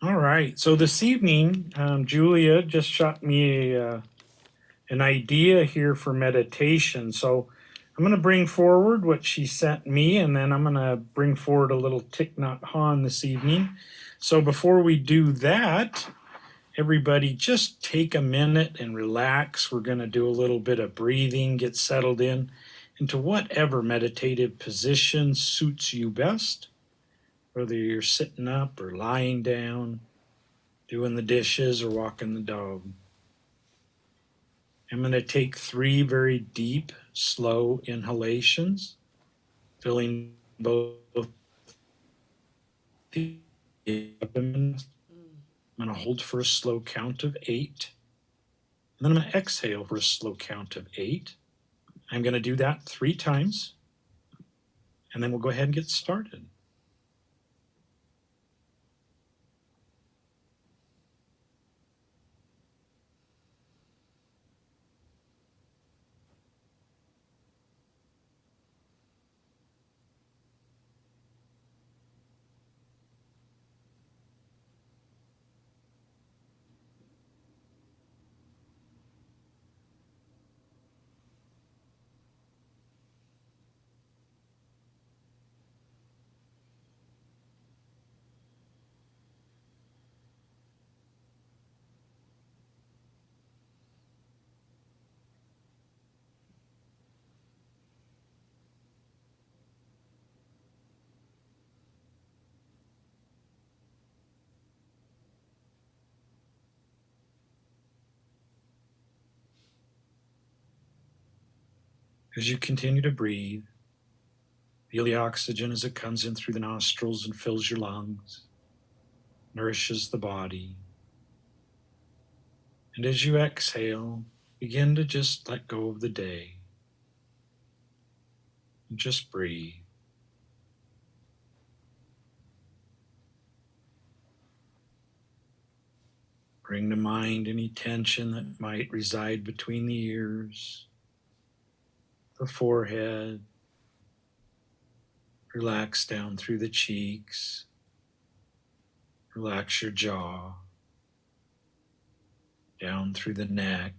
All right. So this evening, Julia just shot me an idea here for meditation. So I'm going to bring forward what she sent me, and then I'm going to bring forward a little Thich Nhat Hanh this evening. So before we do that, everybody just take a minute and relax. We're going to do a little bit of breathing, get settled in into whatever meditative position suits you best, whether you're sitting up or lying down, doing the dishes, or walking the dog. I'm going to take 3 very deep, slow inhalations, filling both the abdomen. I'm going to hold for a slow count of 8. And then I'm going to exhale for a slow count of 8. I'm going to do that 3 times. And then we'll go ahead and get started. As you continue to breathe, feel the oxygen as it comes in through the nostrils and fills your lungs, nourishes the body. And as you exhale, begin to just let go of the day and just breathe. Bring to mind any tension that might reside between the ears, the forehead. Relax down through the cheeks. Relax your jaw, down through the neck.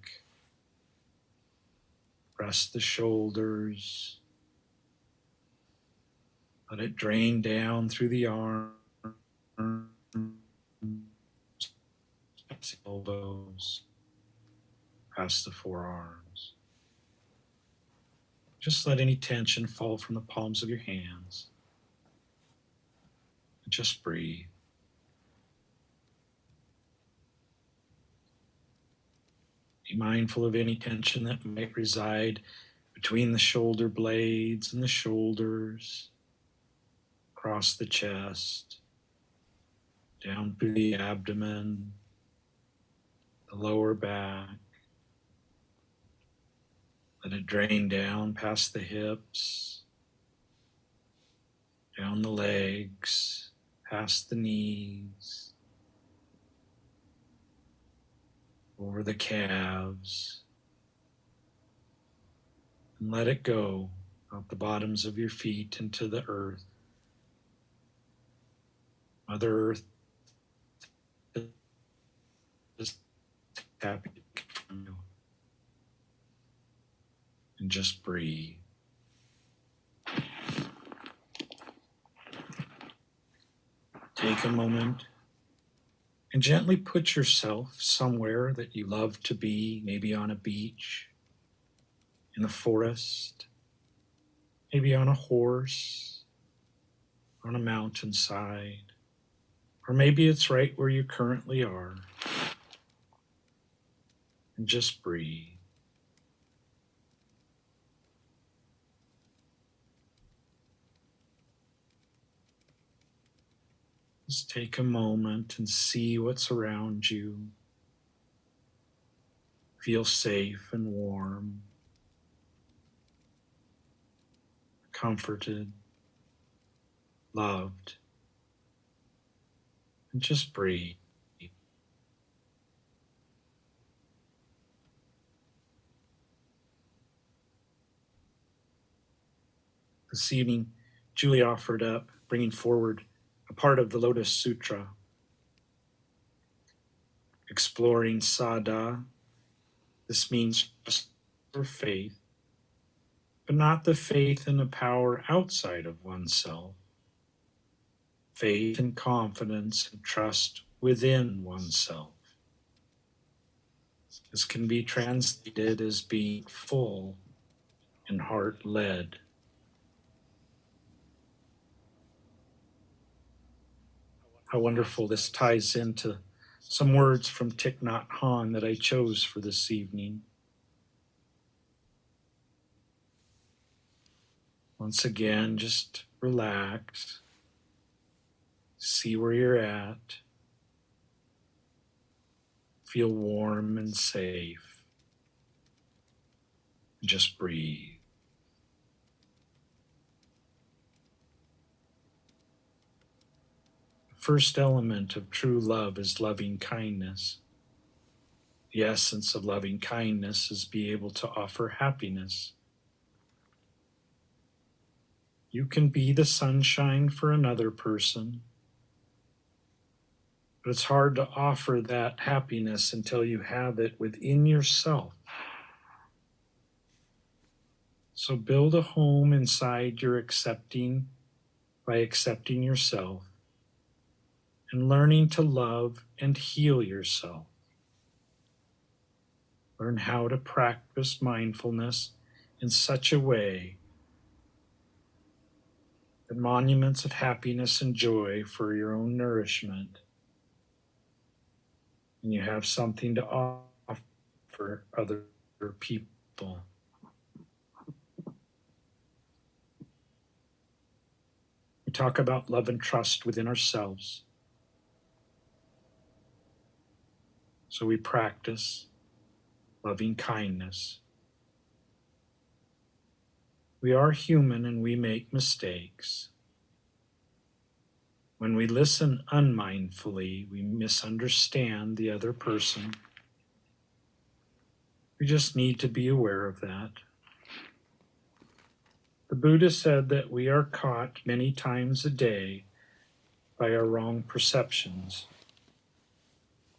Rest the shoulders. Let it drain down through the arms, elbows, past the forearms. Just let any tension fall from the palms of your hands. And just breathe. Be mindful of any tension that might reside between the shoulder blades and the shoulders, across the chest, down through the abdomen, the lower back. Let it drain down past the hips, down the legs, past the knees, over the calves, and let it go out the bottoms of your feet into the earth. Mother Earth is happy from you. And just breathe. Take a moment and gently put yourself somewhere that you love to be, maybe on a beach, in the forest, maybe on a horse, on a mountainside, or maybe it's right where you currently are. And just breathe. Just take a moment and see what's around you. Feel safe and warm, comforted, loved, and just breathe. This evening, Julie offered up bringing forward a part of the Lotus Sutra. exploring Sada. This means just for faith, but not the faith in a power outside of oneself. Faith and confidence and trust within oneself. This can be translated as being full and heart led. How wonderful this ties into some words from Thich Nhat Hanh that I chose for this evening. Once again, just relax, see where you're at, feel warm and safe, and just breathe. The first element of true love is loving kindness. The essence of loving kindness is be able to offer happiness. You can be the sunshine for another person, but it's hard to offer that happiness until you have it within yourself. So build a home inside your accepting by accepting yourself and learning to love and heal yourself. Learn how to practice mindfulness in such a way that monuments of happiness and joy for your own nourishment, and you have something to offer other people. We talk about love and trust within ourselves. So we practice loving kindness. We are human and we make mistakes. When we listen unmindfully, we misunderstand the other person. We just need to be aware of that. The Buddha said that we are caught many times a day by our wrong perceptions.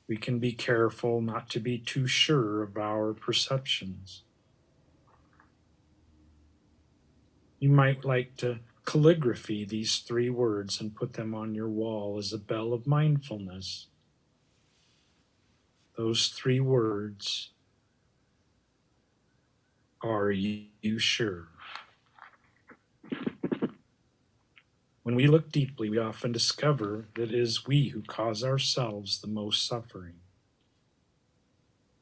We can be careful not to be too sure of our perceptions. You might like to calligraphy these 3 words and put them on your wall as a bell of mindfulness. Those 3 words, are you sure? When we look deeply, we often discover that it is we who cause ourselves the most suffering.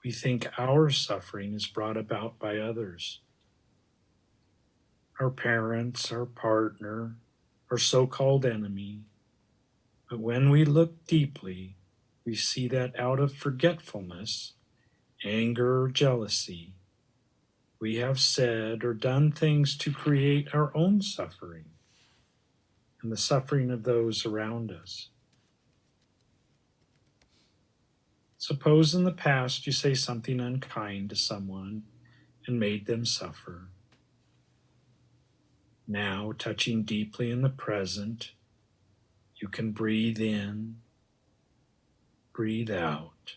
We think our suffering is brought about by others. Our parents, our partner, our so-called enemy. But when we look deeply, we see that out of forgetfulness, anger, or jealousy, we have said or done things to create our own suffering and the suffering of those around us. Suppose in the past you say something unkind to someone and made them suffer. Now, touching deeply in the present, you can breathe in, breathe out,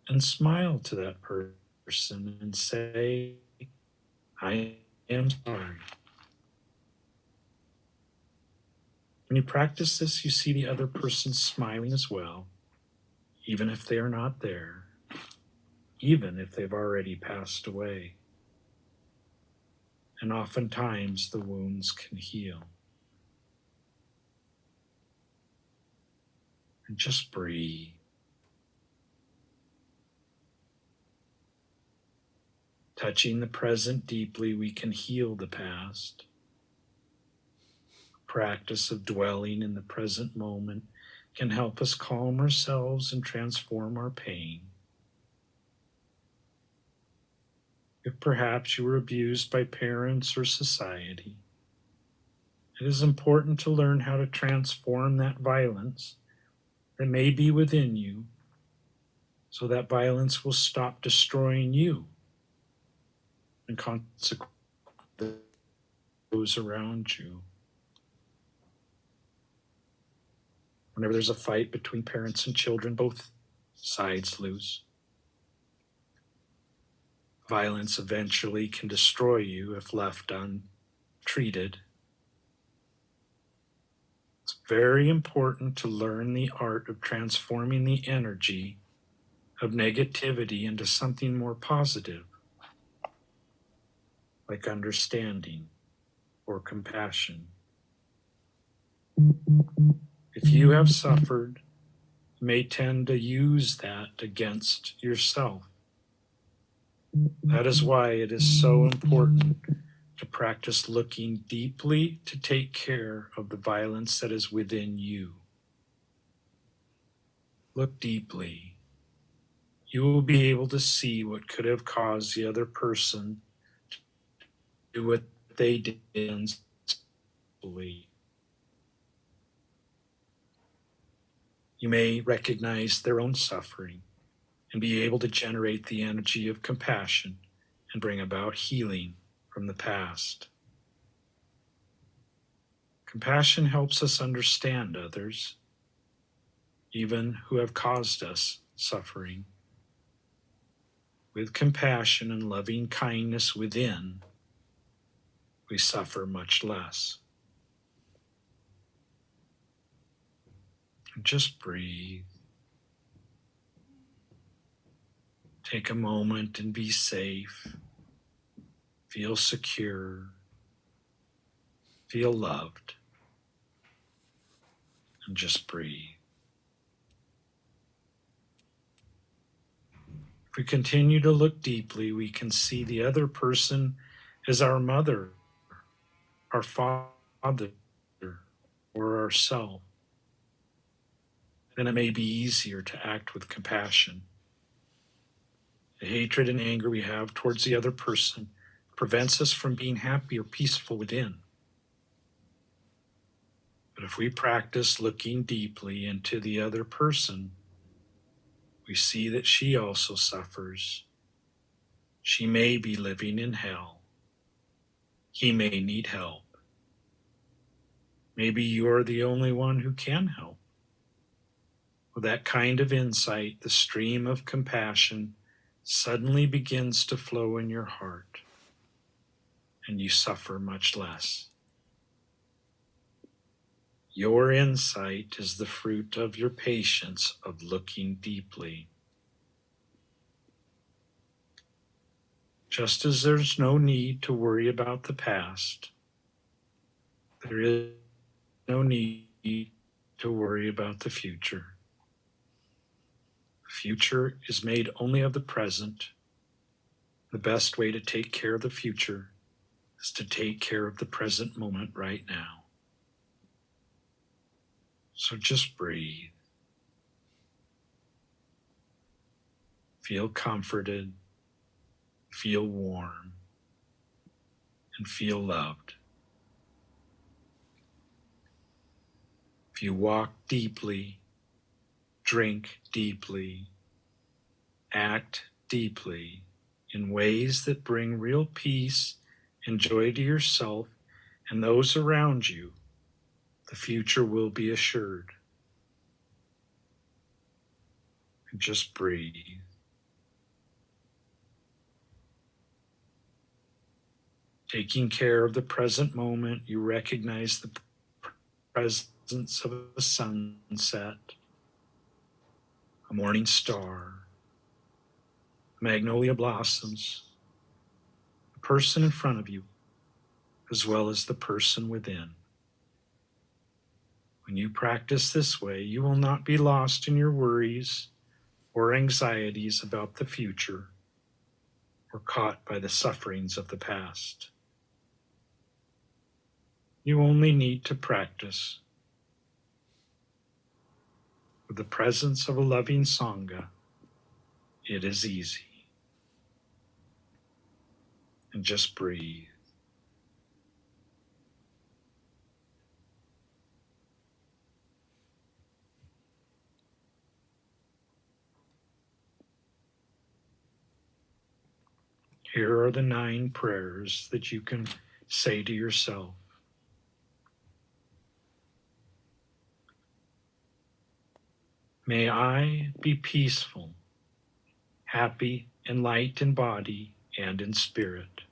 and smile to that person and say, I am sorry. When you practice this, you see the other person smiling as well, even if they are not there, even if they've already passed away. And oftentimes the wounds can heal. And just breathe. Touching the present deeply, we can heal the past. The practice of dwelling in the present moment can help us calm ourselves and transform our pain. If perhaps you were abused by parents or society, it is important to learn how to transform that violence that may be within you so that violence will stop destroying you and consequently those around you. Whenever there's a fight between parents and children, both sides lose. Violence eventually can destroy you if left untreated. It's very important to learn the art of transforming the energy of negativity into something more positive, like understanding or compassion. If you have suffered, you may tend to use that against yourself. That is why it is so important to practice looking deeply to take care of the violence that is within you. Look deeply. You will be able to see what could have caused the other person to do what they did. You may recognize their own suffering and be able to generate the energy of compassion and bring about healing from the past. Compassion helps us understand others, even who have caused us suffering. With compassion and loving kindness within, we suffer much less. And just breathe. Take a moment and be safe. Feel secure. Feel loved. And just breathe. If we continue to look deeply, we can see the other person as our mother, our father, or ourself. Then it may be easier to act with compassion. The hatred and anger we have towards the other person prevents us from being happy or peaceful within. But if we practice looking deeply into the other person, we see that she also suffers. She may be living in hell. He may need help. Maybe you're the only one who can help. With that kind of insight, the stream of compassion suddenly begins to flow in your heart, and you suffer much less. Your insight is the fruit of your patience of looking deeply. Just as there's no need to worry about the past, there is no need to worry about the future. The future is made only of the present. The best way to take care of the future is to take care of the present moment right now. So just breathe. Feel comforted, feel warm, and feel loved. If you walk deeply, drink deeply, act deeply in ways that bring real peace and joy to yourself and those around you, the future will be assured. And just breathe. Taking care of the present moment, you recognize the presence of a sunset, a morning star, magnolia blossoms, the person in front of you, as well as the person within. When you practice this way, you will not be lost in your worries or anxieties about the future or caught by the sufferings of the past. You only need to practice. With the presence of a loving Sangha, it is easy. And just breathe. Here are the 9 prayers that you can say to yourself. May I be peaceful, happy, and light in body and in spirit.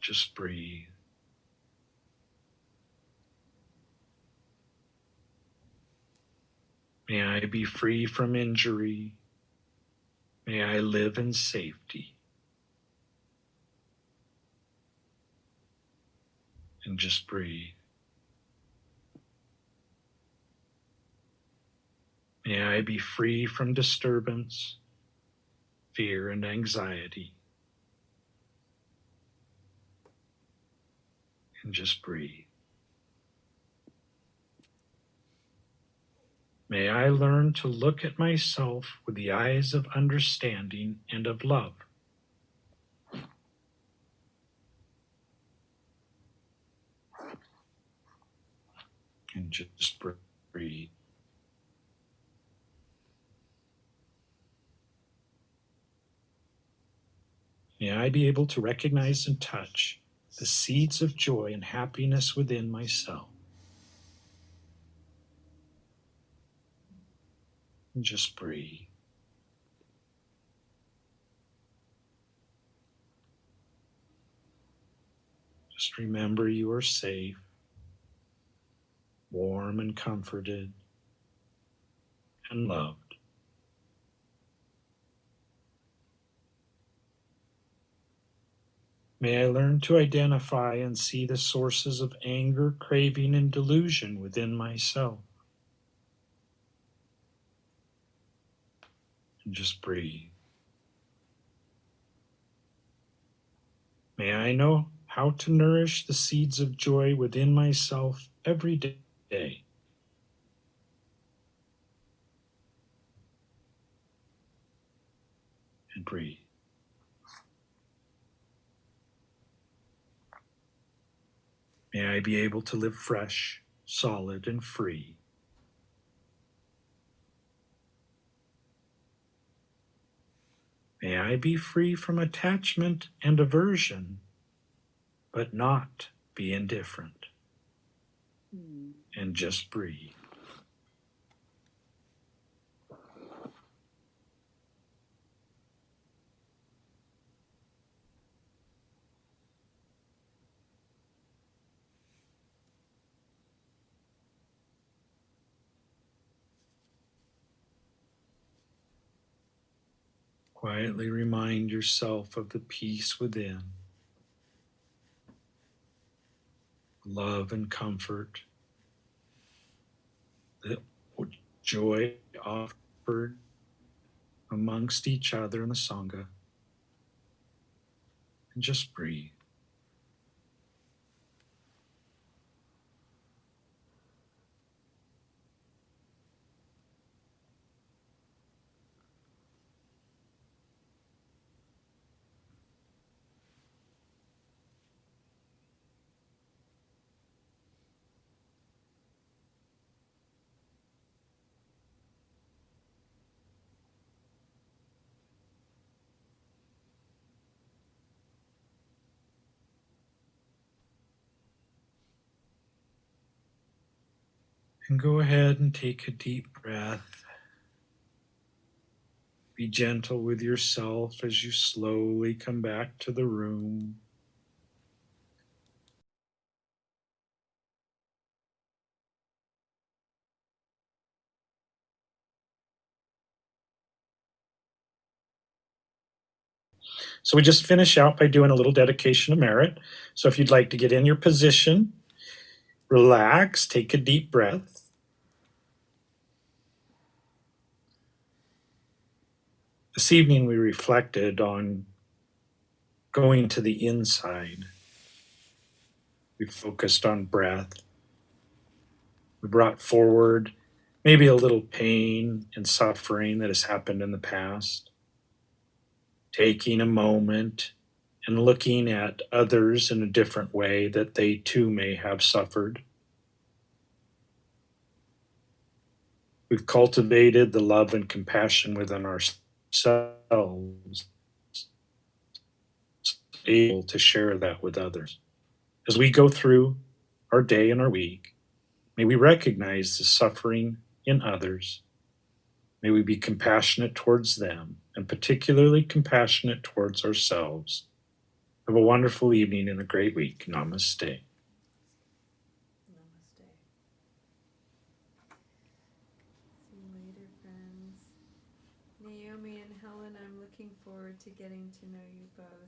Just breathe. May I be free from injury. May I live in safety. And just breathe. May I be free from disturbance, fear, and anxiety. And just breathe. May I learn to look at myself with the eyes of understanding and of love. And just breathe. May I be able to recognize and touch the seeds of joy and happiness within myself. And just breathe. Just remember you are safe, warm and comforted, and loved. May I learn to identify and see the sources of anger, craving, and delusion within myself. And just breathe. May I know how to nourish the seeds of joy within myself every day. And breathe. May I be able to live fresh, solid, and free. May I be free from attachment and aversion, but not be indifferent. And just breathe. Quietly remind yourself of the peace within, love and comfort, the joy offered amongst each other in the Sangha, and just breathe. And go ahead and take a deep breath. Be gentle with yourself as you slowly come back to the room. So we just finish out by doing a little dedication of merit. So if you'd like to get in your position, relax, take a deep breath. This evening we reflected on going to the inside. We focused on breath. We brought forward maybe a little pain and suffering that has happened in the past. Taking a moment and looking at others in a different way that they too may have suffered. We've cultivated the love and compassion within ourselves, able to share that with others. As we go through our day and our week, May we recognize the suffering in others. May we be compassionate towards them, and particularly compassionate towards ourselves. Have a wonderful evening and a great week. Namaste. Namaste. See you later, friends. Naomi and Helen, I'm looking forward to getting to know you both.